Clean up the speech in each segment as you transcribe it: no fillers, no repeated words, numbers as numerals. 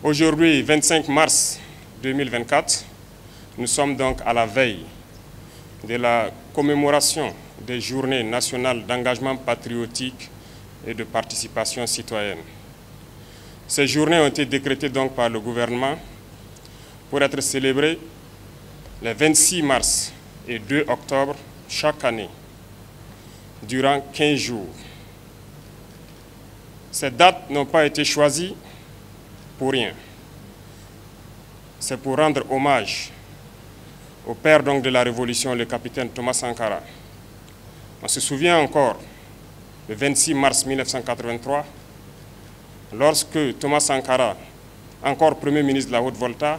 Aujourd'hui, 25 mars 2024, nous sommes donc à la veille de la commémoration des journées nationales d'engagement patriotique et de participation citoyenne. Ces journées ont été décrétées donc par le gouvernement pour être célébrées les 26 mars et 2 octobre chaque année, durant 15 jours. Ces dates n'ont pas été choisies pour rien. C'est pour rendre hommage au père donc de la Révolution, le capitaine Thomas Sankara. On se souvient encore, le 26 mars 1983, lorsque Thomas Sankara, encore Premier ministre de la Haute-Volta,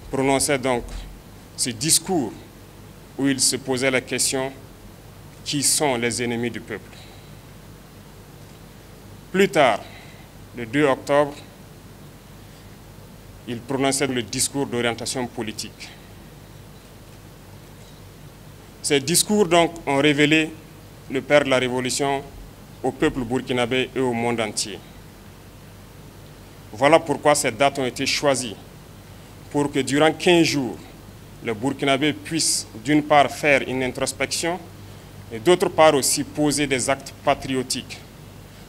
prononçait donc ce discours où il se posait la question « Qui sont les ennemis du peuple ?» Plus tard, le 2 octobre, il prononçait le discours d'orientation politique. Ces discours donc ont révélé le père de la Révolution au peuple burkinabé et au monde entier. Voilà pourquoi ces dates ont été choisies, pour que durant 15 jours, le Burkinabé puisse d'une part faire une introspection et d'autre part aussi poser des actes patriotiques.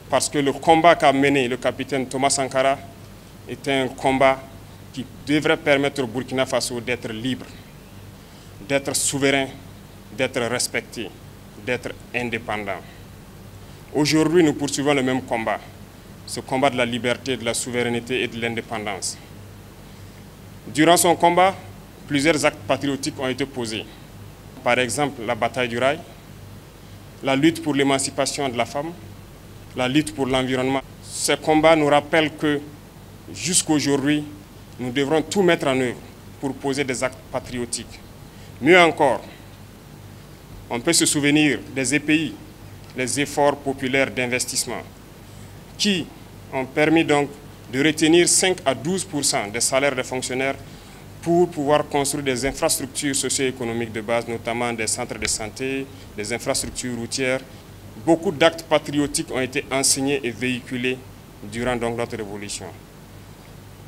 Parce que le combat qu'a mené le capitaine Thomas Sankara était un combat qui devrait permettre au Burkina Faso d'être libre, d'être souverain, d'être respecté, d'être indépendant. Aujourd'hui, nous poursuivons le même combat, ce combat de la liberté, de la souveraineté et de l'indépendance. Durant son combat, plusieurs actes patriotiques ont été posés. Par exemple, la bataille du rail, la lutte pour l'émancipation de la femme, la lutte pour l'environnement. Ces combats nous rappellent que jusqu'aujourd'hui, nous devrons tout mettre en œuvre pour poser des actes patriotiques. Mieux encore, on peut se souvenir des EPI, les efforts populaires d'investissement, qui ont permis donc de retenir 5 à 12% des salaires des fonctionnaires pour pouvoir construire des infrastructures socio-économiques de base, notamment des centres de santé, des infrastructures routières. Beaucoup d'actes patriotiques ont été enseignés et véhiculés durant donc notre révolution.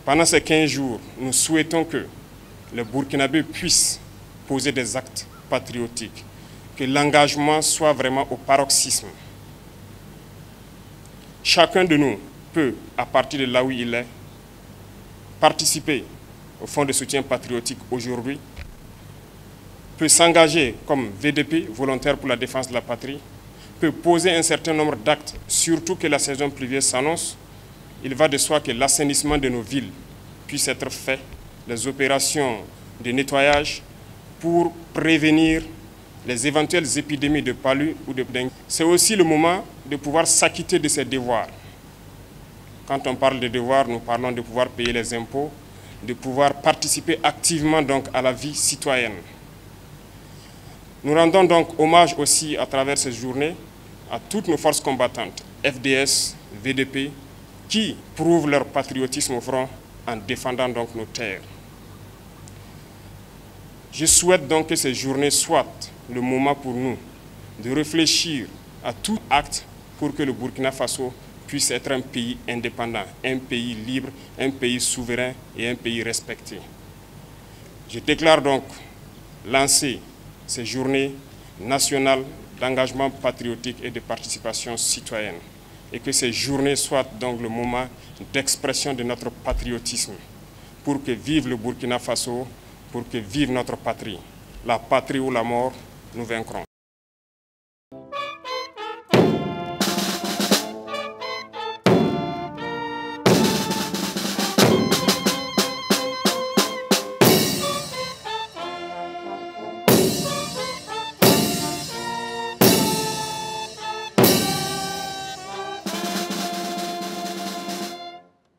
Pendant ces 15 jours, nous souhaitons que le Burkinabé puisse poser des actes patriotiques, que l'engagement soit vraiment au paroxysme. Chacun de nous peut, à partir de là où il est, participer au Fonds de soutien patriotique aujourd'hui, peut s'engager comme VDP, volontaire pour la défense de la patrie, peut poser un certain nombre d'actes, surtout que la saison pluvieuse s'annonce. Il va de soi que l'assainissement de nos villes puisse être fait, les opérations de nettoyage pour prévenir les éventuelles épidémies de palu ou de dengue. C'est aussi le moment de pouvoir s'acquitter de ses devoirs. Quand on parle de devoirs, nous parlons de pouvoir payer les impôts, de pouvoir participer activement donc à la vie citoyenne. Nous rendons donc hommage aussi à travers ces journées à toutes nos forces combattantes, FDS, VDP, qui prouvent leur patriotisme au front en défendant donc nos terres. Je souhaite donc que ces journées soient le moment pour nous de réfléchir à tout acte pour que le Burkina Faso puisse être un pays indépendant, un pays libre, un pays souverain et un pays respecté. Je déclare donc lancer ces journées nationales d'engagement patriotique et de participation citoyenne et que ces journées soient donc le moment d'expression de notre patriotisme pour que vive le Burkina Faso, pour que vive notre patrie. La patrie ou la mort, nous vaincrons.